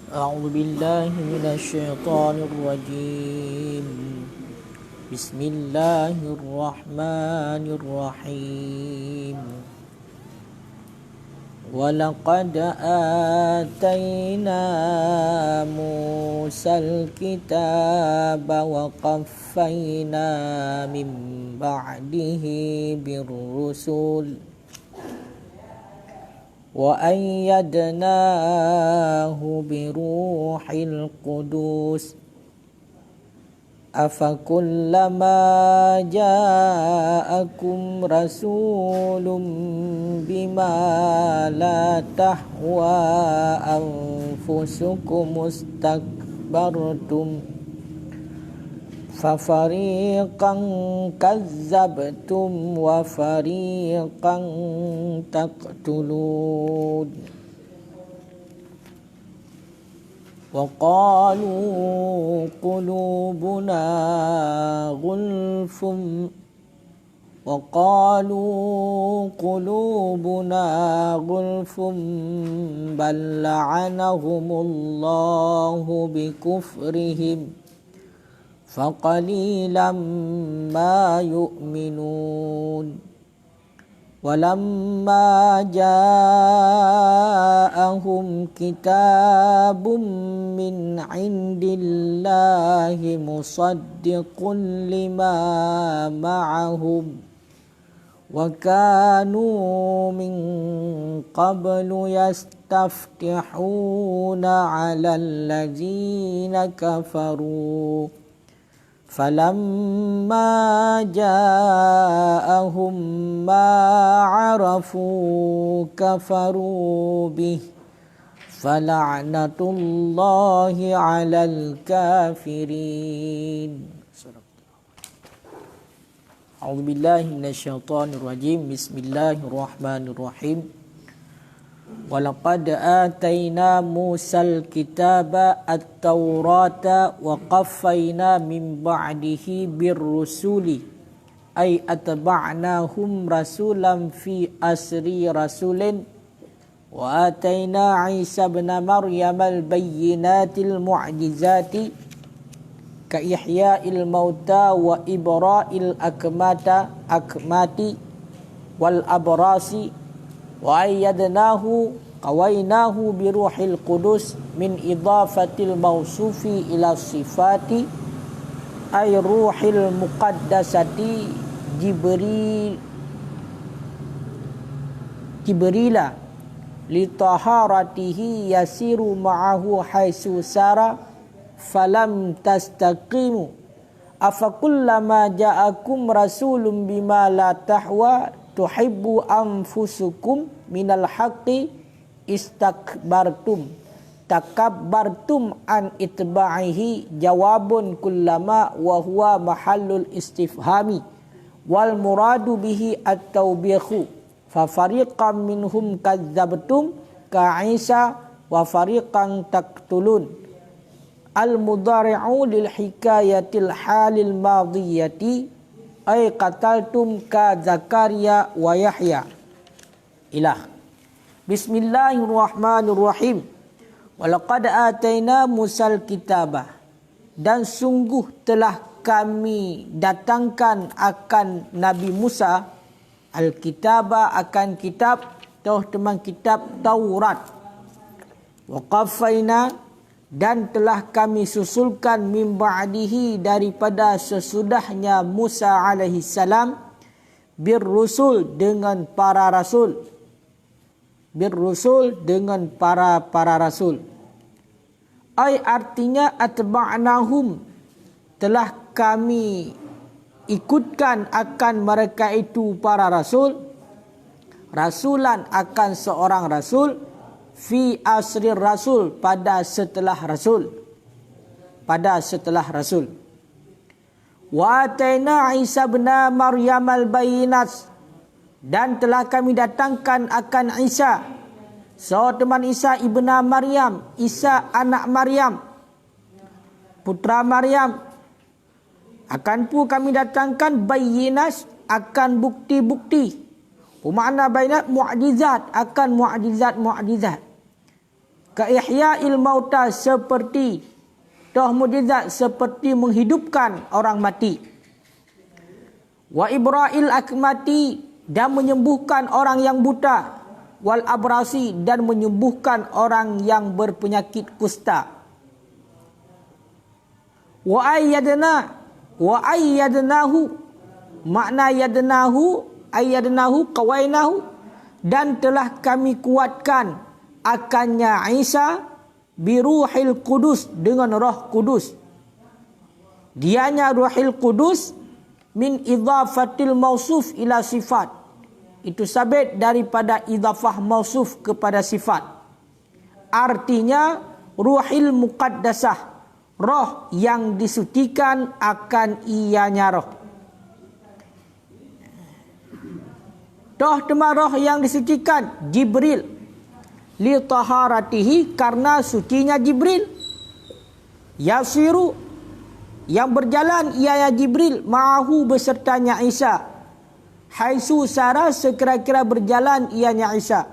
أعوذ بالله من الشيطان الرجيم. بسم الله الرحمن الرحيم. ولقد آتينا موسى الكتاب وقفينا من بعده بالرسل وأيدناه بروح القدس أفكلما جاءكم رسول بما لا تهوى أنفسكم استكبرتم ففريقا كذبتم وفريقا تقتلون وقالوا قلوبنا غلف بل لعنهم الله بكفرهم فقليلا ما يؤمنون ولما جاءهم كتاب من عند الله مصدق لما معهم وكانوا من قبل يستفتحون على الذين كفروا فلما جاءهم ما عرفوا كفروا به فلعنة الله على الكافرين. أعوذ بالله من الشيطان الرجيم. بسم الله الرحمن الرحيم. ولقد آتينا موسى الكتاب التوراة وقفينا من بعده بالرسل أي أتبعناهم رسولا في أسر رسول وآتينا عيسى ابن مريم البينات المعجزات كإحياء الموتى وإبراء الأكمات والأبراس وأيدناه قويناه بروح القدس من إضافة الموصوف إلى الصفات أي روح المقدسة جبريل لطهارته يسير معه حيث سار فلم تستقيموا أفكلما جاءكم رسول بما لا تهوى tuhibbu anfusukum minal haqqi istakbartum takabbartum an itba'ihi jawabun kullama wa huwa mahallul istifhami wal muradu bihi at-tawbihu fa fariqan minhum kadzabtum ka Isa wa fariqan taqtulun al mudhari'u lil hikayatil halil madiyati ay qataltum ka Zakaria wa Yahya ilah. Bismillahirrahmanirrahim. Walaqad ataina Musal kitabah, dan sungguh telah kami datangkan akan Nabi Musa al-kitabah, akan kitab teman kitab Taurat. Wa qafaina, dan telah kami susulkan min ba'dihi, daripada sesudahnya Musa alaihi salam, birrusul, dengan para rasul, birrusul, dengan para rasul. Ai artinya atba'nahum, telah kami ikutkan akan mereka itu para rasul, rasulan, akan seorang rasul, fi asri rasul, pada setelah rasul, wa ataina Isa bin Maryam al-bayinat, dan telah kami datangkan akan Isa, teman Isa ibn Maryam, Isa anak Maryam, putra Maryam, akan pun kami datangkan bayinat, akan bukti-bukti. Makna bayinat mu'jizat, akan mu'jizat. ka ihya'il mauta, seperti toh mukjizat seperti menghidupkan orang mati. Wa ibra'il akmati, dan menyembuhkan orang yang buta. Wal abrasi, dan menyembuhkan orang yang berpenyakit kusta. Wa ayyadnahu, makna ayyadnahu qawainahu, dan telah kami kuatkan akannya Isa biruhil Qudus, dengan Roh Kudus. Dianya Ruhil Qudus min idhafatil mausuf ila sifat, itu sabit daripada idhafah mausuf kepada sifat. Artinya Ruhil Muqaddasah, roh yang disucikan akan ianya roh. Toh tema roh yang disucikan Jibril, li taharatihi, karena sucinya Jibril. Yasiru, yang berjalan ianya Jibril, ma'ahu, besertanya Isa. Haisu sara, sekira-kira berjalan ianya Isa.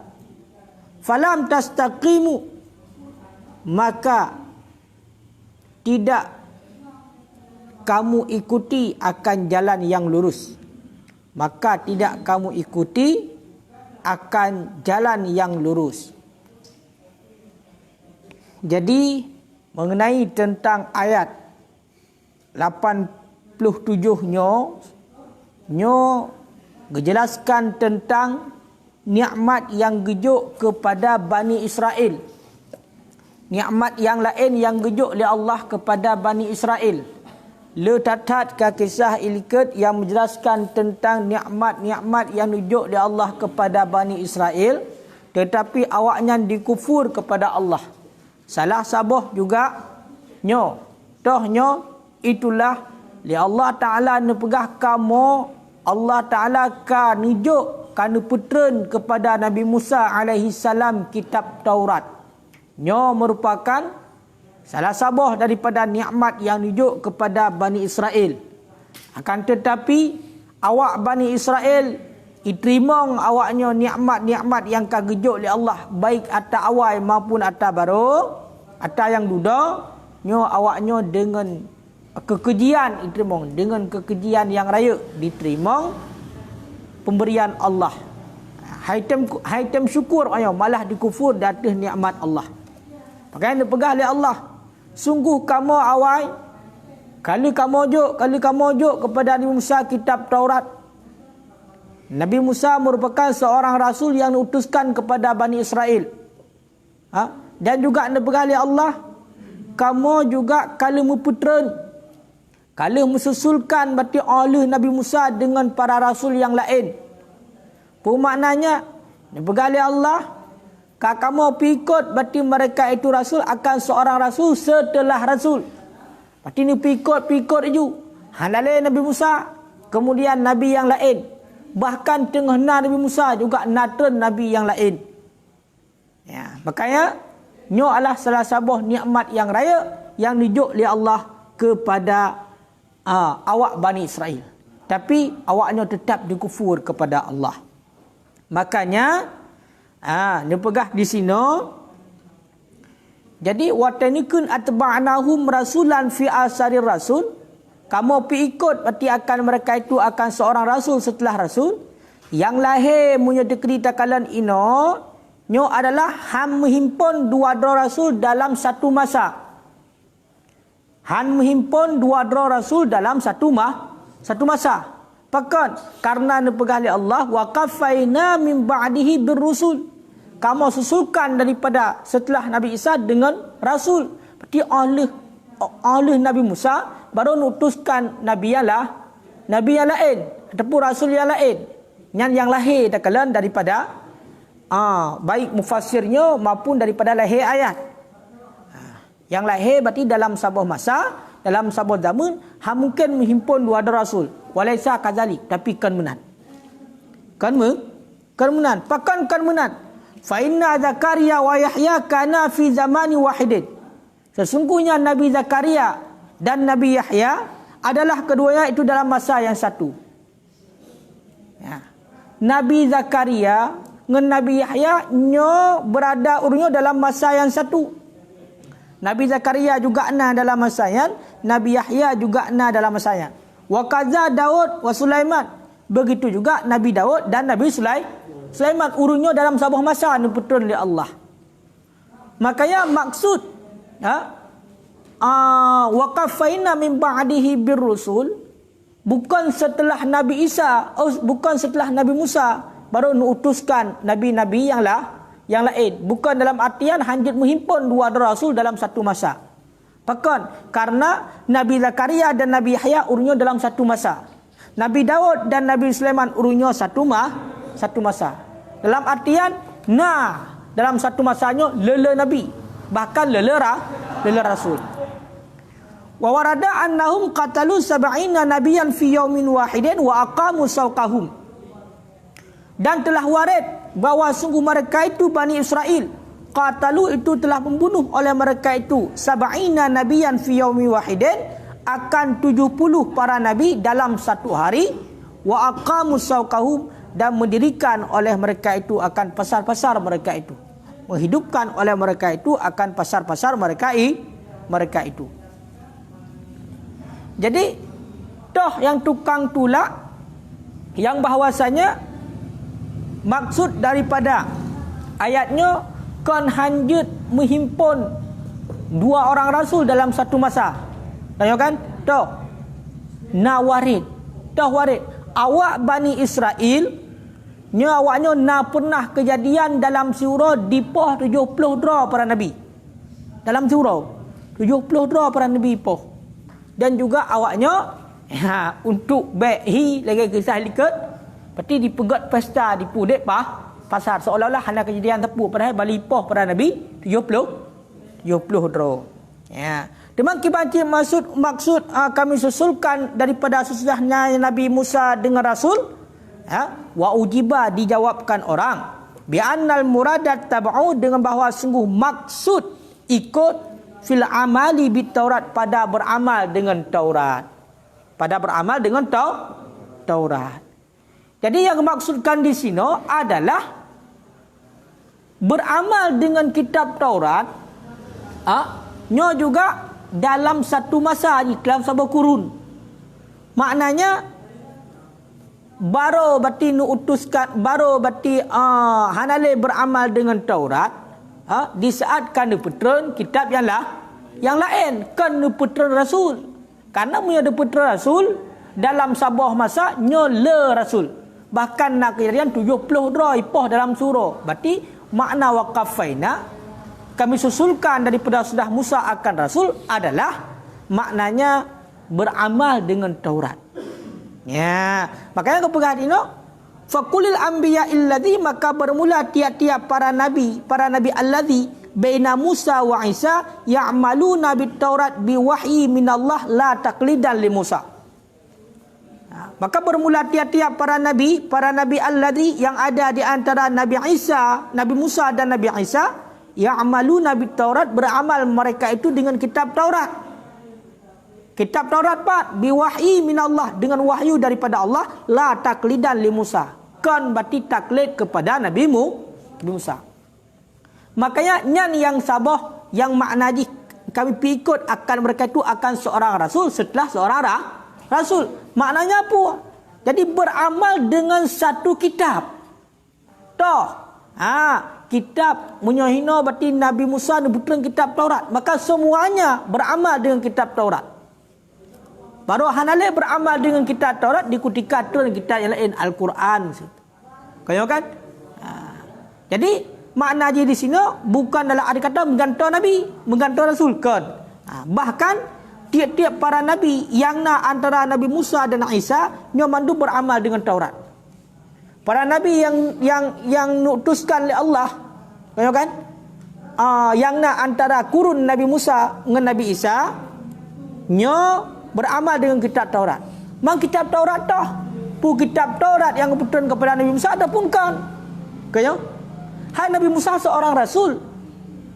Falam tastaqimu, maka tidak kamu ikuti akan jalan yang lurus. Maka tidak kamu ikuti akan jalan yang lurus. Jadi mengenai tentang ayat 87-nya menjelaskan tentang nikmat yang gejuk kepada Bani Israel. Nikmat yang lain yang gejuk oleh Allah kepada Bani Israel. Letatat ke kisah ilikat yang menjelaskan tentang nikmat-nikmat yang gejuk oleh Allah kepada Bani Israel, tetapi awaknya dikufur kepada Allah. Salah sabah juga tohnya itulah li Allah Taala nepegah kamu, Allah Taala ka nunjuk kana puteren kepada Nabi Musa alaihi salam kitab Taurat. Merupakan salah sabah daripada nikmat yang nunjuk kepada Bani Israel. Akan tetapi awak Bani Israel diterima awaknya nikmat-nikmat yang kagejuk oleh Allah, baik atas awal maupun atas baru, atas yang duda, awaknya dengan kekejian diterima, dengan kekejian yang raya diterima pemberian Allah. Haitem syukur malah dikufur di atas nikmat Allah. Makanya dipegah oleh Allah. Sungguh kamu awal kali kamu juk kepada Nabi Musa kitab Taurat. Nabi Musa merupakan seorang rasul yang diutuskan kepada Bani Israel. Dan juga dipegah oleh Allah, kamu juga kali muputren, kali mesusulkan berarti oleh Nabi Musa dengan para rasul yang lain. Maknanya dipegah oleh Allah, kamu pikut berarti mereka itu rasul akan seorang rasul setelah rasul. Berarti ni pikut itu. Halale Nabi Musa, kemudian Nabi yang lain. Bahkan tengah Nabi Musa juga natren Nabi yang lain. Ya, makanya adalah salah sebuah nikmat yang raya yang dijuk oleh Allah kepada awak Bani Israel. Tapi awaknya tetap dikufur kepada Allah. Makanya dia pegah di sini. Jadi watanikun atba'nahum rasulan fi asarir rasul. Kamu pi ikut berarti akan mereka itu akan seorang rasul setelah rasul. Yang lahir punya cerita kalian nyo adalah ham menghimpun dua-dua rasul dalam satu masa. Han menghimpun dua-dua rasul dalam satu masa. Pakat karena dipegah oleh Allah wa qafaina min ba'dihi birrusul. Kamu susulkan daripada setelah Nabi Isa dengan rasul. Berarti oleh Nabi Musa baru nutuskan nabi yang lain ataupun rasul yang lain. Yang lahir dakalan daripada baik mufassirnya maupun daripada lahir ayat. Yang lahir berarti dalam sebuah masa, dalam sebuah zaman, mungkin menghimpun dua rasul. Walaisa kadzalik, tapi kan menat. Kan menat. Pakan kan menat. Fa inna Zakaria wa Yahya kana fi zamani wahidin. Sesungguhnya Nabi Zakaria dan Nabi Yahya adalah keduanya itu dalam masa yang satu. Ya. Nabi Zakaria dengan Nabi Yahya nyo berada urunyo dalam masa yang satu. Nabi Zakaria juga na dalam masa yang, Nabi Yahya juga na dalam masa yang. Wa kaza Daud wa Sulaiman. Begitu juga Nabi Daud dan Nabi Sulaiman urunyo dalam sebuah masa diputuskan oleh Allah. Makanya maksud wa qafaina min ba'dihi birrusul, bukan setelah Nabi Isa, bukan setelah Nabi Musa baru diutuskan nabi-nabi yang lain. Bukan dalam artian hanya menghimpun dua rasul dalam satu masa. Bahkan karena Nabi Zakaria dan Nabi Yahya urunyo dalam satu masa. Nabi Daud dan Nabi Sulaiman urunyo satu masa. Dalam artian dalam satu masanya lele nabi, bahkan lele rasul. Wa warada annahum qatalu sab'ina nabiyan fi yaumin wahidin wa aqamu sawqahum. Dan telah warid bahawa sungguh mereka itu Bani Israel, qatalu itu telah membunuh oleh mereka itu sab'ina nabiyan fi yaumin wahidin, akan 70 para nabi dalam satu hari, wa aqamu sawqahum, dan mendirikan oleh mereka itu akan pasar-pasar mereka itu, menghidupkan oleh mereka itu akan pasar-pasar mereka itu. Jadi toh yang tukang tulak yang bahawasanya maksud daripada ayatnya kan hanjut menghimpun dua orang rasul dalam satu masa. Tengok kan? Toh warid awak Bani Israel awaknya pernah kejadian dalam surah dipoh 70 dra para nabi. Dalam surah 70 dra para nabi poh. Dan juga awaknya untuk behi lagi kisah liket pasti dipegat pesta dipudek pasar seolah-olah hanya kejadian tepu, padahal bali poh para nabi 70 dra. Ya. Demang kibanci maksud kami susulkan daripada sesudahnya Nabi Musa dengan Rasul, wa ujiba dijawabkan orang bi annal muradat tab'u, dengan bahawa sungguh maksud ikut fil amali bit Taurat, pada beramal dengan Taurat. Jadi yang dimaksudkan di sini adalah beramal dengan kitab Taurat juga dalam satu masa, dalam sebuah kurun. Maknanya baru berarti utuskan, baru berarti hanale beramal dengan Taurat di saat kan diputran kitab yang lain, kan diputran rasul. Karena punya diputran rasul dalam sebuah masa le rasul. Bahkan nak kejadian 70 dra ipoh dalam surah. Berarti makna waqafaina, kami susulkan daripada sudah Musa akan Rasul, adalah maknanya beramal dengan Taurat. Ya, makanya kepegang ini faqulil anbiya illadzi, maka bermula tiap-tiap para nabi alladzi baina Musa wa Isa ya'maluna bit Taurat bi wahyi minallah la taqlidan li Musa. Maka bermula tiap-tiap para nabi alladzi, yang ada di antara Nabi Isa, Nabi Musa dan Nabi Isa, ya'maluna bit Taurat, beramal mereka itu dengan kitab Taurat. Kitab Taurat biwahyi minallah, dengan wahyu daripada Allah, la taqlidan li Musa, kan berarti taklid kepada Nabi Musa. Makanya nyan yang sabah yang makna kami pikut akan mereka itu akan seorang rasul setelah seorang rasul. Maknanya apa? Jadi beramal dengan satu kitab. Toh kitab menyahina berarti Nabi Musa dibutuhkan kitab Taurat, maka semuanya beramal dengan kitab Taurat. Baru hanale beramal dengan kitab Taurat dikutika dengan kitab yang lain, Al-Quran. Kau kan? Jadi makna di sini bukan dalam arti kata menggantung Nabi, menggantung Rasul kan. Bahkan tiap-tiap para nabi yang antara Nabi Musa dan Isa nyomandu beramal dengan Taurat. Para nabi yang nutuskan oleh Allah, tahu kan? Yang antara kurun Nabi Musa dengan Nabi Isa, beramal dengan kitab Taurat. Mang kitab Taurat kitab Taurat yang kebetulan kepada Nabi Musa ada pun kan? Kaya? Hai Nabi Musa seorang rasul,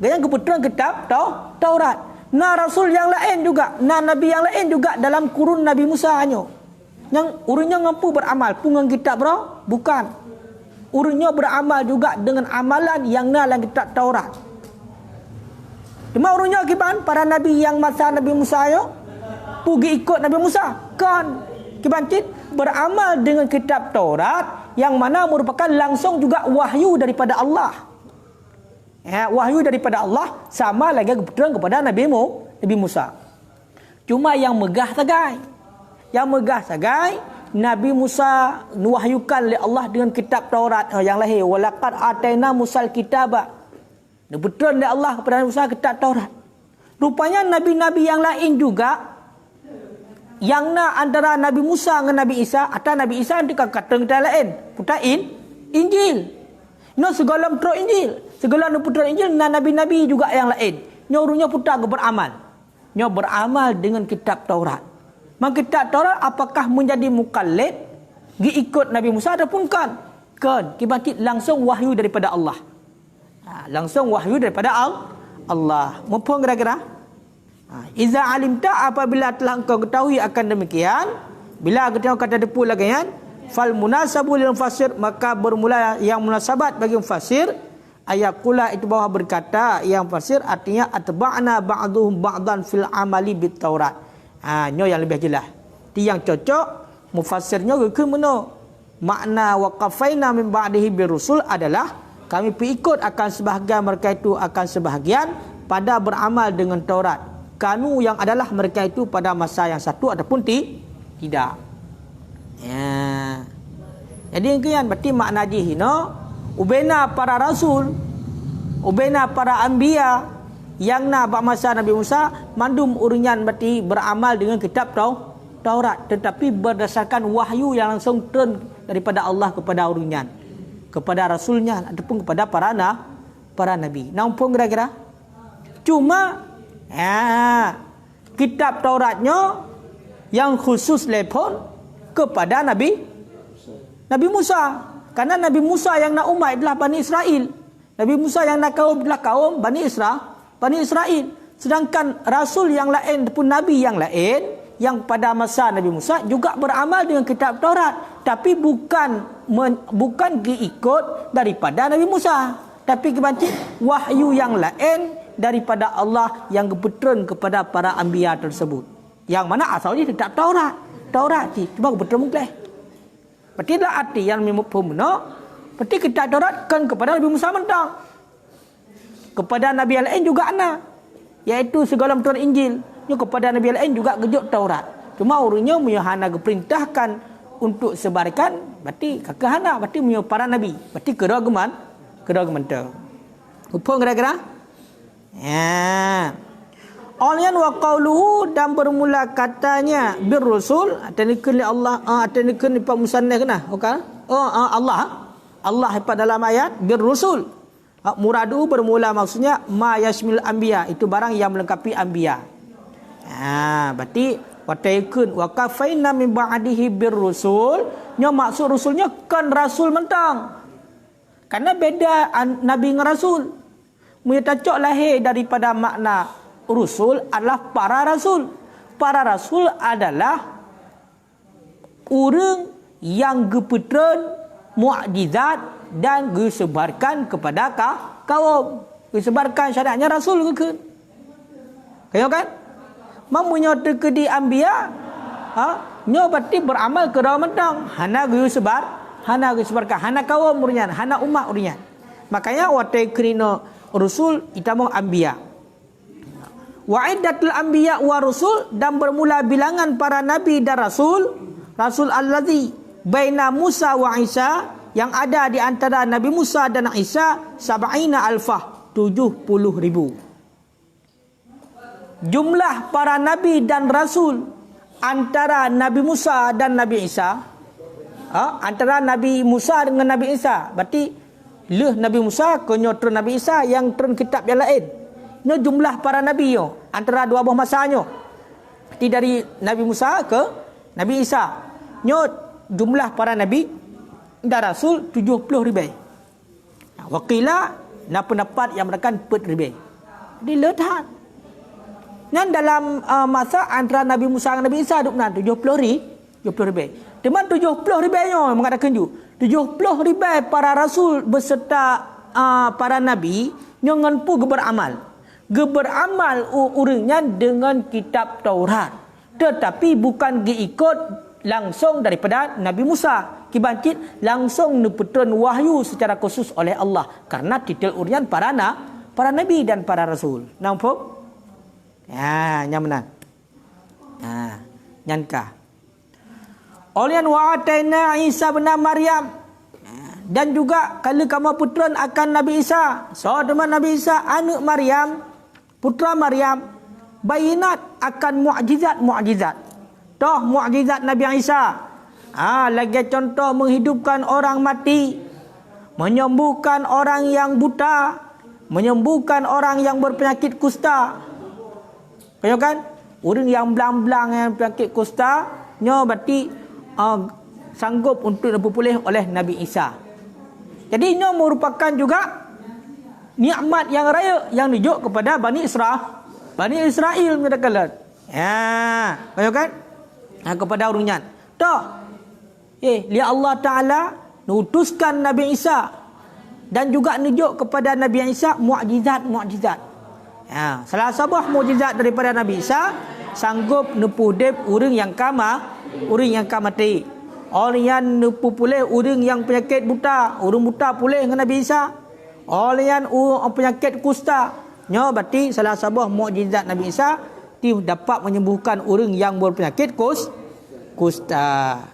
yang kebetulan kitab Taurat. Rasul yang lain juga, nabi yang lain juga dalam kurun Nabi Musa hanya. Yang urutnya mampu beramal pungang kitab bukan. urunnya beramal juga dengan amalan yang dalam kitab Taurat. Cuma urunnya kiban para nabi yang masa Nabi Musa yo pergi ikut Nabi Musa kan kiban beramal dengan kitab Taurat yang mana merupakan langsung juga wahyu daripada Allah. Wahyu daripada Allah sama lagi kebetulan kepada Nabi Musa. Cuma yang megah sagai Nabi Musa wahyukan oleh Allah dengan kitab Taurat yang lahir. Walaqad ataina Musal kitaba. Betul oleh Allah kepada Nabi Musa kitab Taurat. Rupanya nabi-nabi yang lain juga yang antara Nabi Musa dengan Nabi Isa atau Nabi Isa nanti kata kita lain. Putain Injil. Segala putra Injil. Segala putra Injil nabi-nabi juga yang lain. Nyuruhnya putra beramal. Beramal dengan kitab Taurat. Maka kitab Taurat apakah menjadi mukallid ikut Nabi Musa ataupun kan? Kan. Kibatit langsung wahyu daripada Allah. Langsung wahyu daripada Allah. Mumpung kira-kira? Iza alimta apabila telah engkau ketahui akan demikian. Bila kita kata depu lagi kan? Fal munasabu lil fasir, maka bermula yang munasabat bagi fasir. Ayakula itu bawah berkata yang fasir artinya atba'na ba'duhum ba'dan fil amali bit Taurat. Nyo yang lebih jelas. Ti yang cocok mufassirnya ke mana? Makna waqafaina min ba'dihi birusul adalah kami ikut akan sebahagian mereka itu akan sebahagian pada beramal dengan Taurat. Kanu yang adalah mereka itu pada masa yang satu ataupun tidak. Jadi yang berarti makna jihino ubena para rasul, ubena para anbiya yang bak masa Nabi Musa mandum urunyan berarti beramal dengan kitab Taurat, tetapi berdasarkan wahyu yang langsung turun daripada Allah kepada urunyan, kepada rasulnya ataupun kepada para nabi. Nampung kira-kira? Cuma kitab Tauratnya yang khusus lepon kepada Nabi Musa. Karena Nabi Musa yang nak umat adalah Bani Israel. Nabi Musa yang nak kaum adalah kaum Bani Israel. Sedangkan Rasul yang lain pun Nabi yang lain yang pada masa Nabi Musa juga beramal dengan kitab Taurat. Tapi bukan diikut daripada Nabi Musa. Tapi kebancik wahyu yang lain daripada Allah yang kebetulan kepada para anbiya tersebut. Yang mana asalnya kitab Taurat. Taurat cuma kebetulan mungkin. Berarti dah arti yang mempunyai. Berarti kitab Taurat kan kepada Nabi Musa mentang. Kepada Nabi yang lain juga ana. Iaitu segala Tuhan Injil. Kepada Nabi yang lain juga kejut Taurat. Cuma urutnya Muhammad diperintahkan untuk sebarkan. Berarti kakahana. Berarti punya para Nabi. Berarti kedua-geman tu. Upung kira-kira? Alian wa qawluhu dan bermula katanya birrusul atanikan Allah atanikan Pak Musannaf kena okey Allah pada dalam ayat birrusul muradu bermula maksudnya ma yasmil anbiya itu barang yang melengkapi anbiya. Berarti wataikun wa kafaina min ba'dihi birrusul nya maksud rasulnya kan rasul mentang. Karena beda nabi dengan rasul. Muyatacok lahir daripada makna Rasul adalah para rasul. Para rasul adalah orang yang gepetren mukjizat dan disebarkan kepada kaum. Disebarkan syariatnya rasul ke. Kayo kan? Mamunya tekedi anbiya, nyo berarti beramal ke dalam mentang. Hana disebarkan, hana kaum urian, hana umat urian. Makanya watai krino rasul itamu anbiya. Wa'iddatul anbiya wa rusul dan bermula bilangan para nabi dan rasul allazi baina Musa wa Isa yang ada di antara Nabi Musa dan Isa 70 alfah 70,000. Jumlah para nabi dan rasul antara Nabi Musa dan Nabi Isa antara Nabi Musa dengan Nabi Isa berarti Nabi Musa konyo turun Nabi Isa yang turun kitab yang lain. Ini jumlah para nabi antara dua buah masanya. Seperti dari Nabi Musa ke Nabi Isa. Ini jumlah para nabi dan rasul 70,000. Wakilah na pendapat yang menekan 4,000. Jadi letak. Dan dalam masa antara Nabi Musa dan Nabi Isa 70,000. Teman 70,000 nya mengatakan 70,000 para rasul beserta para nabi nyon pu beramal. Beramal urangnya dengan kitab Taurat. Tetapi bukan diikut langsung daripada Nabi Musa. Kibancit langsung neputran wahyu secara khusus oleh Allah. Karena titel urian para nabi dan para rasul. Nampak? Ya, nyamanan. Ha, nyankah. Olian wa'ataina Isa bin Maryam. Dan juga kalau kamu putran akan Nabi Isa. So, teman Nabi Isa, anak Maryam, putra Maryam, bayinat akan mu'jizat. Toh mu'jizat Nabi Isa. Lagi contoh menghidupkan orang mati, menyembuhkan orang yang buta, menyembuhkan orang yang berpenyakit kusta. Kaya kan? Orang yang belang-belang yang penyakit kusta, nyo berarti sanggup untuk dipulih oleh Nabi Isa. Jadi ini merupakan juga nikmat yang raya yang dijuk kepada Bani Israel mengatakan. Ya, kaya kan? Kepada orangnya. Toh. Li Allah Taala nutuskan Nabi Isa dan juga nujuk kepada Nabi Isa mukjizat. Ya, salah sebuah mukjizat daripada Nabi Isa sanggup nepu dep orang yang mati. Orang yang nepu pulih orang yang penyakit buta, orang buta pulih dengan Nabi Isa. Orang yang penyakit kusta, nyo berarti salah sebuah mukjizat Nabi Isa dapat menyembuhkan orang yang berpenyakit kusta.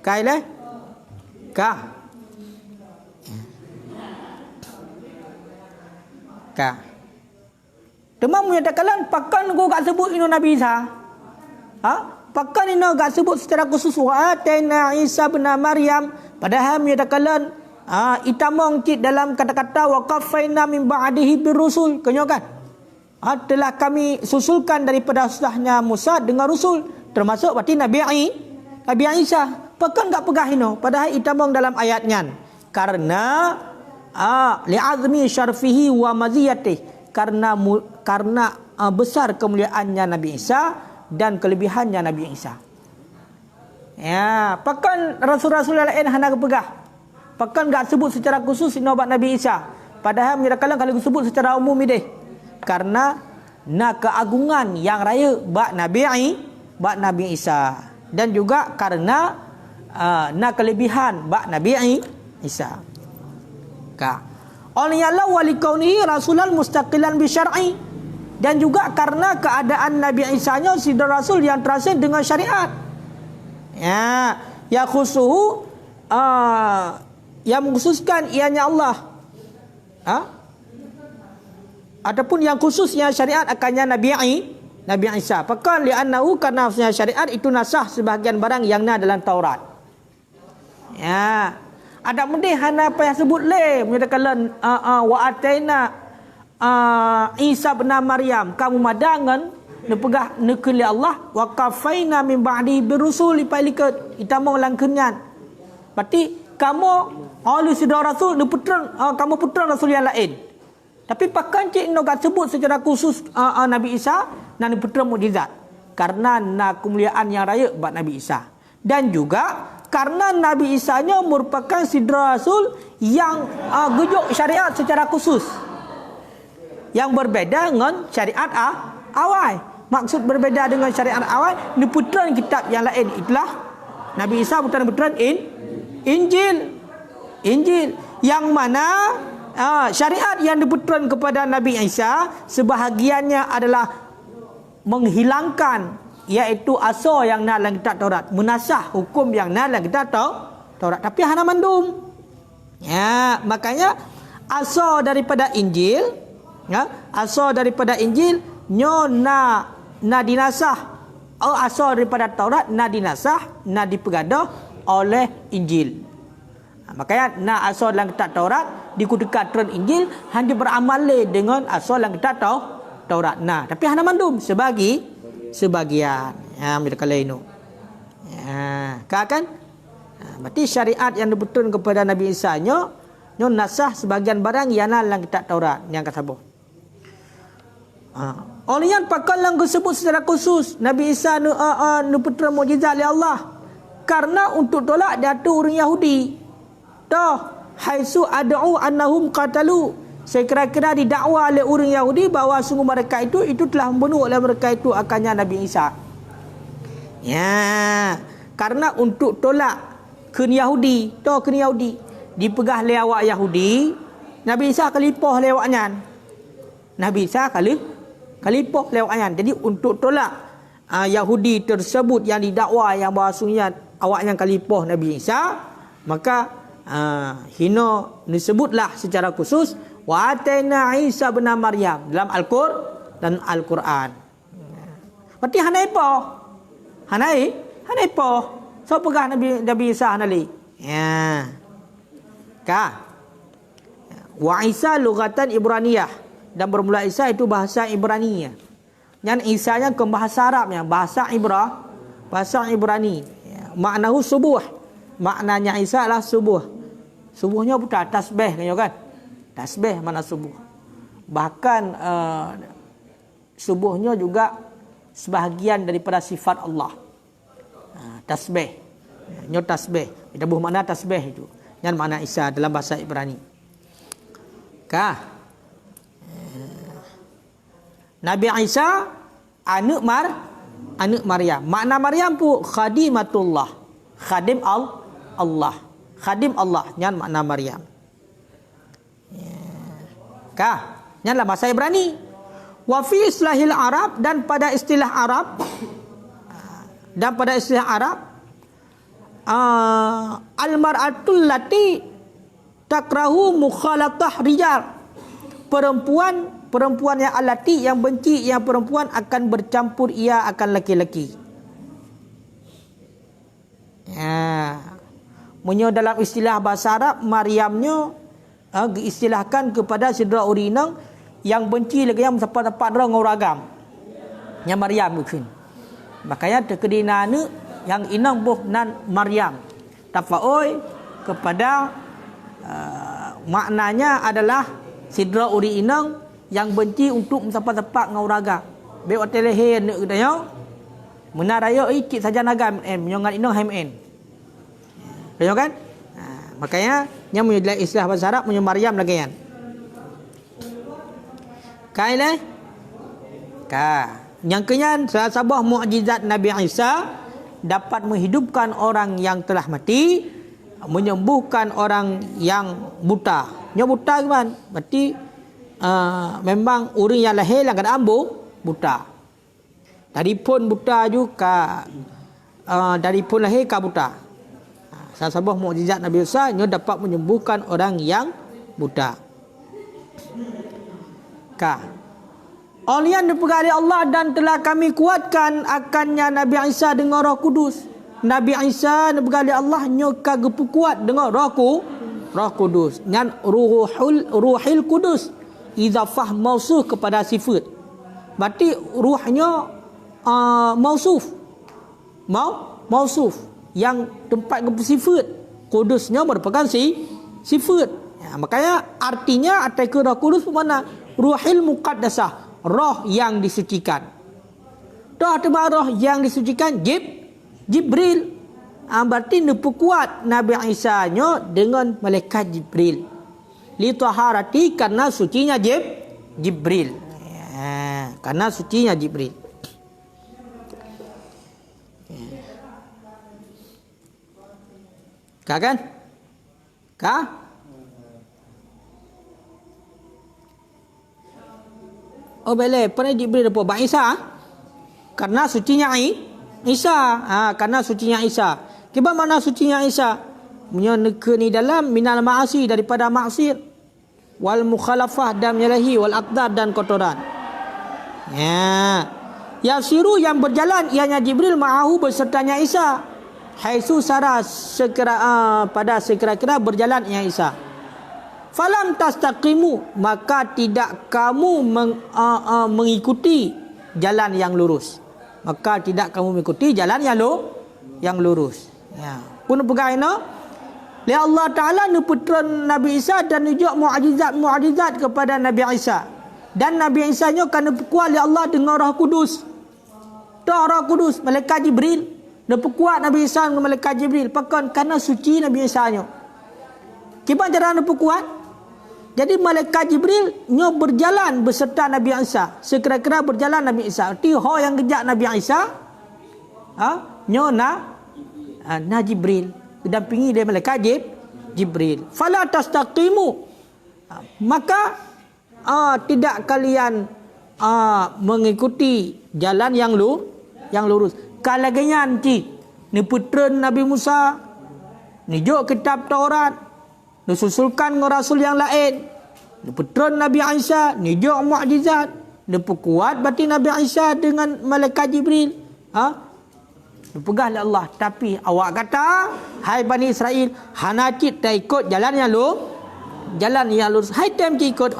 Kailah? Ka. Demam menyatakan pakan go gak sebut ino Nabi Isa. Pakan ino gak sebut secara khusus wa'ataina Isa bin Maryam, padahal menyatakan itamong cik dalam kata-kata wa qafaina min ba'dihi birusul. Kenyo kan? Telah kami susulkan daripada setelahnya Musa dengan rusul, termasuk berarti Nabi Isa. Pakan gak pegah ino, padahal itamong dalam ayatnya. Karena li'azmi syarfihi wa maziyatih, karena besar kemuliaannya Nabi Isa dan kelebihannya Nabi Isa. Ya, pakan rasul-rasul lain hendak pegah. Pakan gak sebut secara khusus inobat Nabi Isa. Padahal mirakan kalau disebut secara umum ini. Karena keagungan yang raya bak Nabi Isa, dan juga karena kelebihan bak Nabi Isa. Olehnya walikaunihi rasulan mustaqilan bi syar'i, dan juga karena keadaan Nabi Isa nya sidar rasul yang terasih dengan syariat. Ya khusuhu yang mengkhususkan ianya Allah. Ataupun yang khususnya syariat akannya Nabi Isa. Pakan li'annahu karena syariat itu nasah sebahagian barang yang ada dalam Taurat. Ya. Ada mendih hana apa yang sebut le menyatakan wa'ataina Isa bin Maryam, kamu madangan nepegah nekeli Allah wa qafaina min ba'di birusul ipalikat itamong langkenyan. Berarti kamu ahli sidar rasul neputran kamu putra rasul yang lain. Tapi pakan cik no gak sebut secara khusus Nabi Isa dan putra mukjizat. Karena kemuliaan yang raya buat Nabi Isa. Dan juga karena Nabi Isa nya merupakan sidra rasul yang gejuk syariat secara khusus. Yang berbeda dengan syariat awal. Maksud berbeda dengan syariat awal, ni putran kitab yang lain itulah Nabi Isa putran Injil. Yang mana syariat yang diputran kepada Nabi Isa sebahagiannya adalah menghilangkan, iaitu asal yang nak dalam kitab Taurat, menasah hukum yang nak dalam kitab Taurat, tapi hana mandum. Ya, makanya asal daripada Injil, nyo na dinasah, asal daripada Taurat na dinasah, na dipegadah oleh Injil. Makanya na asal dalam kitab Taurat dikutukan tren Injil hanya beramal dengan asal dalam kitab Taurat. Nah, tapi hana mandum sebagian. Ya, mereka lain. Ya, kan? Berarti syariat yang dibetulkan kepada Nabi Isa nyo nasah sebagian barang yang dalam kitab Taurat yang kata boh. Oleh yang pakal yang disebut secara khusus Nabi Isa nu putra mukjizat oleh Allah. Karena untuk tolak dia tu orang Yahudi. Dah, haisu ad'u annahum qatalu. Saya kira-kira didakwa oleh orang Yahudi bahawa sungguh mereka itu telah membunuh oleh mereka itu akannya Nabi Isa. Ya, karena untuk tolak ke Yahudi, dah ke Yahudi, dipegah lewat Yahudi, Nabi Isa kalipoh lewatnya. Nabi Isa kalipoh lewatnya. Jadi untuk tolak Yahudi tersebut yang didakwa yang bahasanya awaknya kalipoh Nabi Isa, maka hina disebutlah secara khusus wa ataina Isa bin Maryam dalam Al-Quran. Berarti hanai apa? Hanai apa? So pegah Nabi Isa hanali. Ya. Ka. Wa Isa lughatan Ibraniyah, dan bermula Isa itu bahasa Ibraniyah. Yang Isa-nya ke bahasa Arabnya, bahasa Ibrani. Ya. Maknahu subuh. Maknanya Isa adalah subuh. Subuhnya bukan tasbih kan? Tasbih mana subuh. Bahkan subuhnya juga sebahagian daripada sifat Allah. Tasbih. Nyo tasbih. Kita buh makna tasbih itu. Yang makna Isa dalam bahasa Ibrani. Kah? Nabi Isa anak Maryam. Makna Maryam pun khadimatullah. Khadim Allah. Khadim Allah. Yang makna Maryam. Kah? Yang lah bahasa Ibrani. Wa fi islahil Arab, dan pada istilah Arab, al-mar'atul lati takrahu mukhalatah rijal. Perempuan yang alati, yang benci yang perempuan akan bercampur ia akan laki-laki. Ya. Munyo dalam istilah bahasa Arab, Maryamnya diistilahkan kepada sidra urinang yang benci lagi yang tepat-tepat dengan ragam. Yang Maryam mungkin. Makanya terkedinana yang inang buh nan Maryam. Tafaoi kepada maknanya adalah sidra uri inang yang benci untuk tepat-tepat dengan ragam. Be hotel he nak kedaya. Menaraya ikit saja nagam menyongat inang HMN. Betul kan? Makanya yang menjadi istilah bahasa Arab punya Maryam lagi kan. Kaile? Yang kenyan salah sebuah mukjizat Nabi Isa dapat menghidupkan orang yang telah mati, menyembuhkan orang yang buta. Yang buta kan? Berarti memang orang yang lahir yang kena ambuh buta. Daripun buta juga daripun lahir ka buta. Salah sebuah mukjizat Nabi Isa nya dapat menyembuhkan orang yang buta. Olian dipegali Allah dan telah kami kuatkan akannya Nabi Isa dengan Roh Kudus. Nabi Isa dipegali Allah nya kagepu kuat dengan Roh Kudus. Dengan Ruhil Kudus. Idzafah mausuf kepada sifat. Berarti ruhnya mausuf. Mausuf. Yang tempat sifat. Kudusnya merupakan sifat. Ya, makanya artinya atas ke Roh Kudus bermakna Ruhil Muqaddasah, roh yang disucikan. Dah tema roh yang disucikan Jibril. Berarti nepu kuat Nabi Isa nya dengan malaikat Jibril. Li taharati, karena sucinya Jibril. Ya, karena sucinya Jibril. Kan? Oh boleh, pernah Jibril apa? Bang Isa? Karena sucinya Isa. Karena sucinya Isa. Kiba mana sucinya Isa? Menyoneka ni dalam minal ma'asi, daripada maksiat. Wal mukhalafah, dan menyalahi. Wal aqdar, dan kotoran. Ya. Yasiru, yang berjalan ianya Jibril ma'ahu bersertanya Isa. Haitsu sara pada sekira-kira berjalan ia Isa. Falam tastaqimu, maka tidak kamu mengikuti jalan yang lurus. Maka tidak kamu mengikuti jalan yang lurus. Ya. Pun pegaina li Allah Taala nuputran Nabi Isa dan juga mukjizat kepada Nabi Isa. Dan Nabi Isa nya kan kuat li Allah dengan Roh Kudus. Roh Kudus, malaikat Jibril Napa kuat Nabi Isa dengan malaikat Jibril? Pakan karena suci Nabi Isa nyo. Kiban cara napa kuat? Jadi malaikat Jibril nyo berjalan beserta Nabi Isa. Sekira-kira berjalan Nabi Isa. Arti ho yang kejak Nabi Isa, nyo na Jibril. Didampingi dia malaikat Jibril. Fala tastaqimu. Maka tidak kalian mengikuti jalan yang lurus. Kalaganya nanti ni putra Nabi Musa, ni jok kitab Taurat, ni susulkan dengan rasul yang lain. Ni putra Nabi Isa, ni jok mukjizat, ni perkuat berarti Nabi Isa dengan malaikat Jibril. Ni pegah oleh Allah. Tapi awak kata, hai Bani Israel, hanacit tak ikut jalan yang lurus. Hai tem ikut.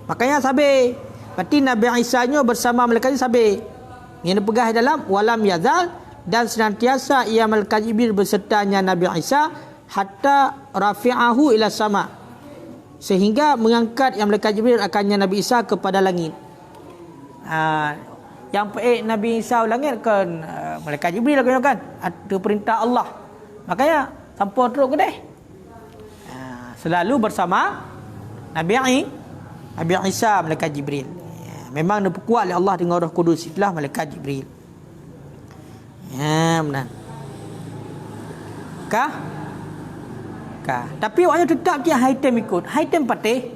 Makanya sabar. Berarti Nabi Isa nyo bersama malaikat sabar. Yang dipegah dalam walam yazal, dan senantiasa ia malaikat Jibril bersertanya Nabi Isa hatta rafi'ahu ila sama, sehingga mengangkat yang malaikat Jibril akannya Nabi Isa kepada langit. Yang peik Nabi Isa langit kan malaikat Jibril kan, ada perintah Allah. Makanya tanpa teruk ke deh. Selalu bersama Nabi Isa malaikat Jibril. Memang diperkuat oleh Allah dengan Roh Kudus, itulah malaikat Jibril. Benar. Kah? Tapi awaknya tetap dia haitem ikut. Haitem patih.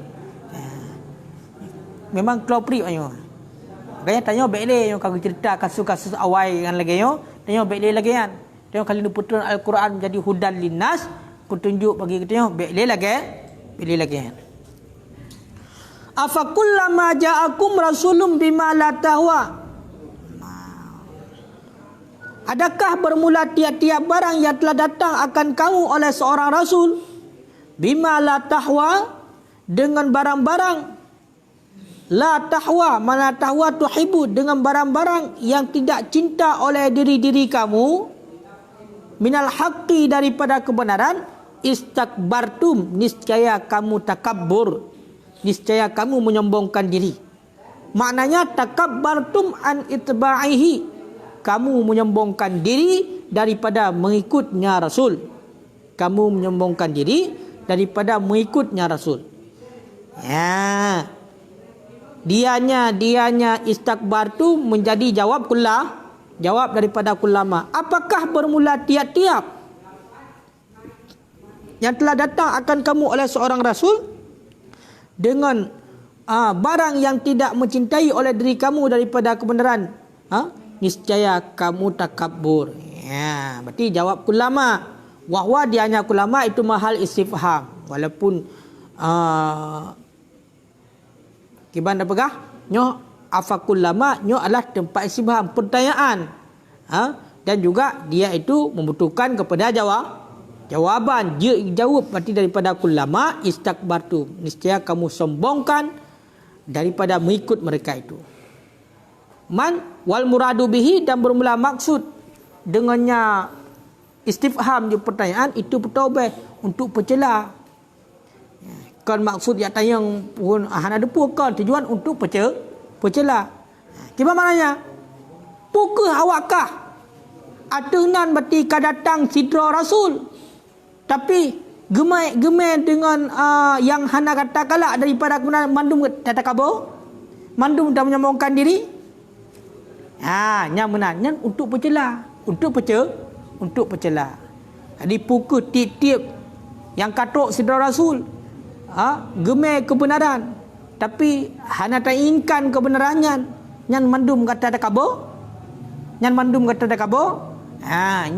Memang kelopri awaknya. Makanya tanya baik-baik kalau cerita kasus-kasus awal yang lagi yo, tanya baik-baik lagi kan. Tengok kali diputar Al-Quran menjadi hudan linnas, petunjuk bagi kita baik-baik lagi kan. Afa kullama ja'akum rasulun bima la tahwa. Adakah bermula tiap-tiap barang yang telah datang akan kamu oleh seorang rasul bima la tahwa, dengan barang-barang la tahwa, mana tahwa tuhibu, dengan barang-barang yang tidak cinta oleh diri-diri kamu, minal haqqi, daripada kebenaran, istakbartum, niscaya kamu takabbur, niscaya kamu menyombongkan diri. Maknanya takabbartum an itba'ihi, kamu menyombongkan diri daripada mengikutnya Rasul. Kamu menyombongkan diri daripada mengikutnya Rasul. Ya. Dianya istakbartum menjadi jawab daripada kullama. Apakah bermula tiap-tiap yang telah datang akan kamu oleh seorang Rasul dengan barang yang tidak mencintai oleh diri kamu daripada kebenaran, niscaya kamu takabbur. Ya, berarti jawab kullama. Wahwa dianya kullama itu mahal istifham. Walaupun kiban dah pegah nyo afakullama nyo adalah tempat istifham, pertanyaan. Dan juga dia itu membutuhkan kepada jawaban. Dia jawab berarti daripada kullama istakbartu, niscaya kamu sombongkan daripada mengikut mereka itu. Man wal muradu bihi, dan bermula maksud dengannya istifham di pertanyaan itu bertaubah untuk pencela. Kan maksud dia tanya pun hana depu kan tujuan untuk pencela. Gimana maknanya? Pukul awakkah atenan berarti kadatang sidra Rasul. Tapi gemai dengan yang hana kata kalak daripada kebenaran, mandum kata kabur, mandum dah menyombongkan diri. Yang benar, yang untuk pencela, untuk pencela. Jadi pukul tiap-tiap yang katuk saudara Rasul, gemai kebenaran, tapi hana tak inginkan kebenarannya, yang mandum kata ada kabur, yang mandum kata ada kabur.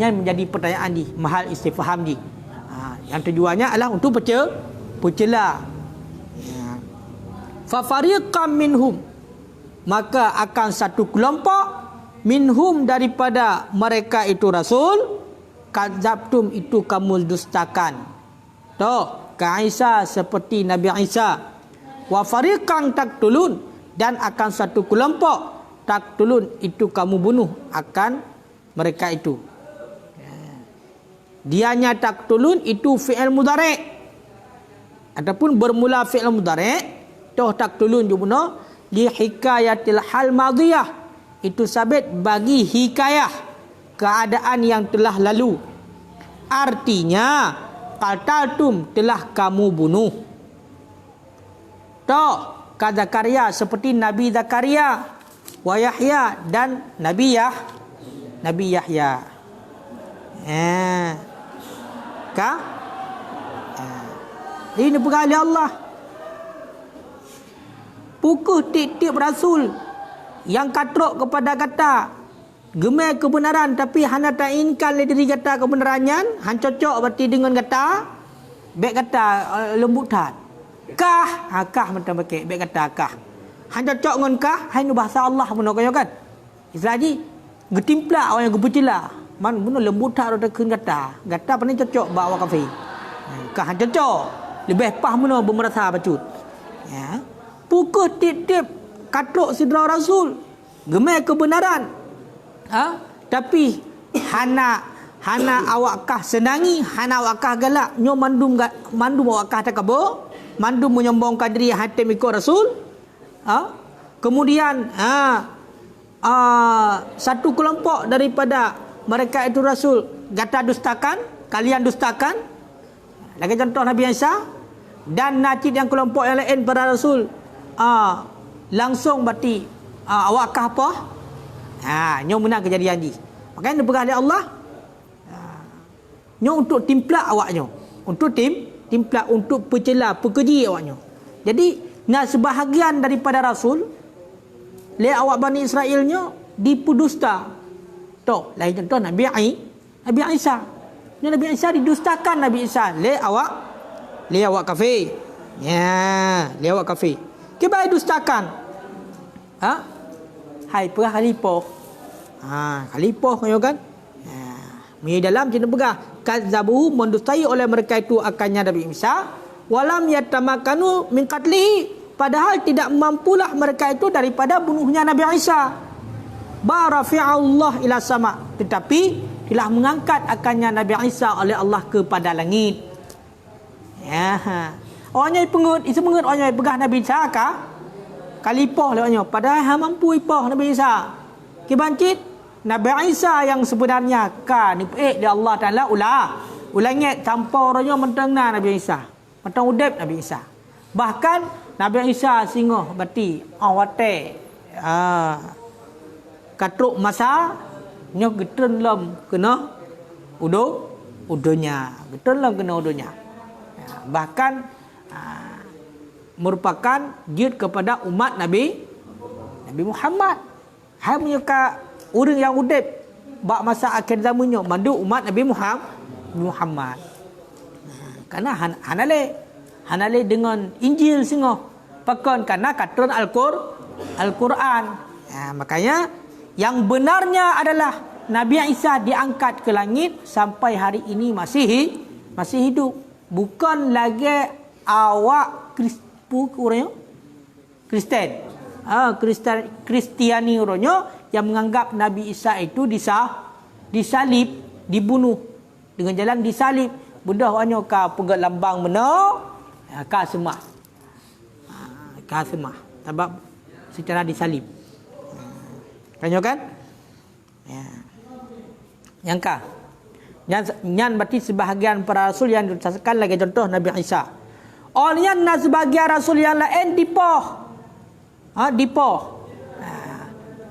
Yang menjadi pertanyaan di mahal istifham di. Yang tujuannya adalah untuk pencela. Fa fariqam minhum, maka akan satu kelompok minhum daripada mereka itu Rasul, kadzabtum itu kamu dustakan. Ka Isa seperti Nabi Isa. Wa fariqan taktulun, dan akan satu kelompok taktulun itu kamu bunuh akan mereka itu. Dianya taktulun itu fi'il mudhari'. Adapun bermula fi'il mudhari', taktulun juga bunuh li hikayatil hal madhiyah. itu sabit bagi hikayah keadaan yang telah lalu. Artinya qataltum telah kamu bunuh. Tok ka Zakaria seperti Nabi Zakaria, wa Yahya dan Nabi Yahya. Ini perkara Allah. Pukul tiap-tiap rasul yang katrok kepada kata gemar kebenaran tapi hana tak inkan le diri kata kebenarannya, han cocok berarti dengan kata baik kata lembutan. Kah macam pakai baik kata kah. Han cocok dengan kah, hai bahasa Allah pun kau kan. Islagi getimpla orang yang gepecila. Man bunuh lembutan ada keun kata. Kata paling cocok bawa kafe. Kah han cocok. Lebih pah mana bermerasa bacut. Ya. Pukul tiap-tiap katrok sidra rasul gemar kebenaran. Tapi hana awakkah senangi, hana awakkah galak, nyo mandum awakkah takabur, mandum menyombongkan diri hatim ikut rasul. Kemudian satu kelompok daripada mereka itu rasul kata dustakan, kalian dustakan. Lagi contoh Nabi Isa dan najid yang kelompok yang lain para rasul langsung berarti awakkah apa? Nyo menang kejadian ni. Makanya berkali Allah nyo untuk timplak awaknyo. Untuk timplak untuk percela, pekeji awaknyo. Jadi sebahagian daripada rasul le awak Bani Israelnya dipudusta. Tok, lain contoh Nabi Isa. Nabi Isa didustakan Nabi Isa le awak kafir. Le awak kafir. Kebai dustakan. Hai perah khalifah. Khalifah kau kan? Mi dalam cerita pegah kazzabu mendustai oleh mereka itu akannya Nabi Isa walam yatamakanu min qatlihi, padahal tidak mampulah mereka itu daripada bunuhnya Nabi Isa. Barafi'allah ila sama, tetapi telah mengangkat akannya Nabi Isa oleh Allah kepada langit. Orangnya pengut, isu pengut orangnya pegah Nabi Isa kah? Khalifah lewatnya, padahal mampu ipah Nabi Isa. Kibancit Nabi Isa yang sebenarnya kan dia Allah Taala ulangit tanpa orangnya mentengna Nabi Isa. Mentang udap Nabi Isa. Bahkan Nabi Isa singoh berarti awate katruk masa nyo getren lom kena udonya. Getren lom kena udonya. Bahkan merupakan jihad kepada umat Nabi Muhammad. Hai menyuka orang yang udip bak masa akhir zamannya mandu umat Nabi Muhammad. Karena hanale dengan Injil singoh. Pakon karena katron Al-Quran. Makanya yang benarnya adalah Nabi Isa diangkat ke langit sampai hari ini masih hidup. Bukan lagi awak Kristiani orangnya yang menganggap Nabi Isa itu disalib, dibunuh dengan jalan disalib. Budah orangnya ka pegat lambang benda ka semah. Sebab secara disalib. Kanyo kan? Yang ka. Yang berarti sebahagian para rasul yang disaksikan lagi contoh Nabi Isa. Olehnya sebagian rasul yang lain dipoh.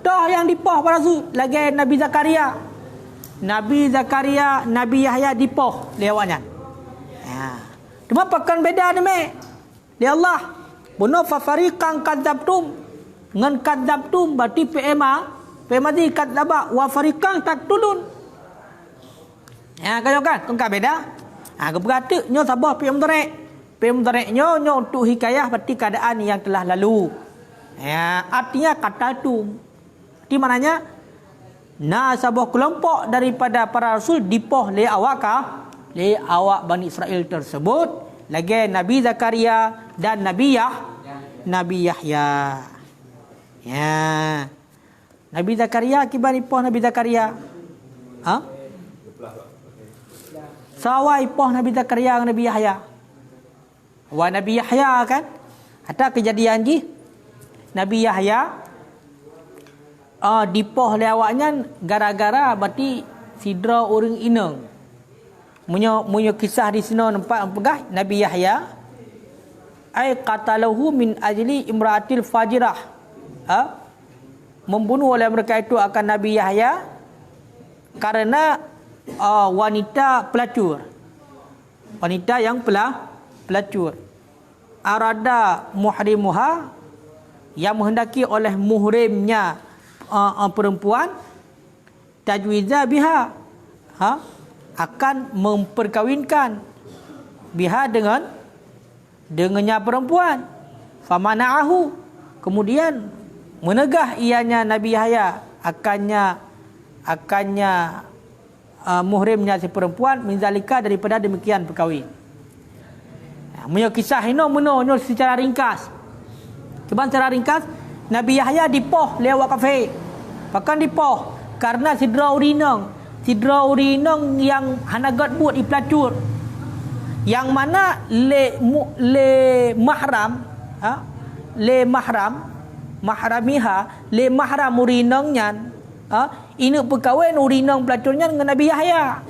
Toh yang dipoh para rasul lagi Nabi Zakaria, Nabi Yahya dipoh lewatnya. Cuma pakan beda ni dia Allah. Buno fa fariqan kadzabtum. Ngan kadzabtum berarti PMA di kadzaba wa fariqan taktulun. Kau kan? Tungkah beda. Keberata nyo sabah PM Tarek nyo untuk hikayah berarti keadaan yang telah lalu. Artinya kata tu. Di mananya sabah kelompok daripada para rasul dipoh le awak Bani Israel tersebut lagi Nabi Zakaria dan Nabi Yahya. Nabi Zakaria kiban ipoh Nabi Zakaria. Sawai poh Nabi Zakaria dan Nabi Yahya. Wa Nabi Yahya kan ada kejadian ji Nabi Yahya dipoh lewatnya gara-gara berarti sidra orang inang. Munyo kisah di sini nampak pegah Nabi Yahya ay qatalahu min ajli imraatil fajirah. Membunuh oleh mereka itu akan Nabi Yahya karena wanita pelacur. Wanita yang pelacur. Arada muhrimuha, yang menghendaki oleh muhrimnya perempuan, tajwiza biha, akan memperkawinkan biha dengannya perempuan. Famana'ahu, kemudian menegah ianya Nabi Yahya akannya muhrimnya si perempuan minzalika daripada demikian perkahwin. Punya kisah ini menonyo secara ringkas. Cuba secara ringkas, Nabi Yahya dipoh lewat kafe. Bahkan dipoh karena sidra urinang yang hanagat buat di pelacur. Yang mana mahramiha le mahram urinangnya ini perkahwin urinang pelacurnya dengan Nabi Yahya.